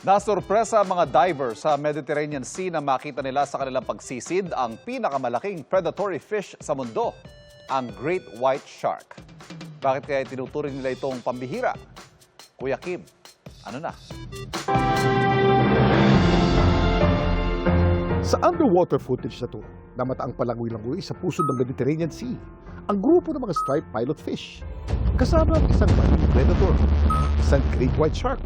Nasurpresa ang mga diver sa Mediterranean Sea na makita nila sa kanilang pagsisid ang pinakamalaking predatory fish sa mundo, ang Great White Shark. Bakit kaya tinuturing nila itong pambihira? Kuya Kim, ano na? Sa underwater footage na to, namataang palangoy-langoy sa pusod ng Mediterranean Sea ang grupo ng mga striped pilot fish. Kasama ang isang marine predator, isang Great White Shark.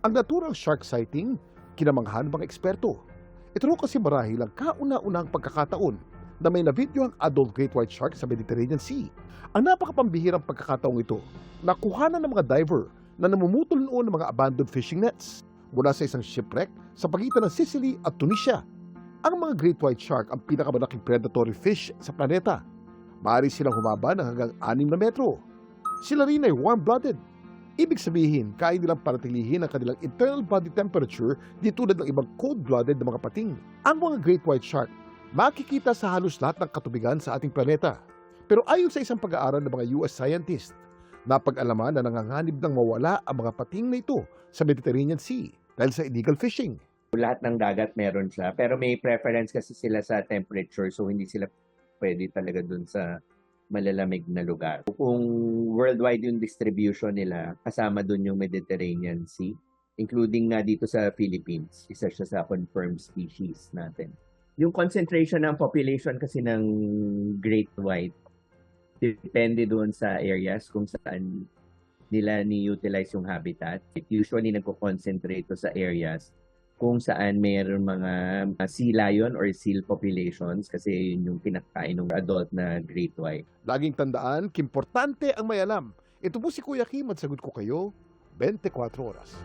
Ang natural shark sighting, kinamanghan ng mga eksperto. Ito rin kasi marahil ang kauna-unahang pagkakataon na may na-video ang adult Great White Shark sa Mediterranean Sea. Ang napakapambihirang pagkakataong ito, nakuhanan ng mga diver na namumutol noon ng mga abandoned fishing nets mula sa isang shipwreck sa pagitan ng Sicily at Tunisia. Ang mga Great White Shark ang pinakamalaking predatory fish sa planeta. Maaari silang humaba ng hanggang 6 na metro. Sila rin ay warm-blooded. Ibig sabihin, kaya nilang paratilihin ang kanilang internal body temperature di tulad ng ibang cold-blooded na mga pating. Ang mga Great White Shark makikita sa halos lahat ng katubigan sa ating planeta. Pero ayon sa isang pag-aaral ng mga US scientists, napag-alaman na nanganganib ng mawala ang mga pating na ito sa Mediterranean Sea dahil sa illegal fishing. Lahat ng dagat meron siya, pero may preference kasi sila sa temperature, so hindi sila pwede talaga dun sa malalamig na lugar. Kung worldwide yung distribution nila, kasama dun yung Mediterranean Sea, including nga dito sa Philippines. Isa siya sa confirmed species natin. Yung concentration ng population kasi ng Great White, depende doon sa areas kung saan nila ni-utilize yung habitat. It usually nagko-concentrate to sa areas kung saan mayroon mga sea lion or seal populations kasi yun yung pinakain ng adult na Great White. Laging tandaan, kimportante ang may alam. Ito po si Kuya Kim at sagot ko kayo, 24 oras.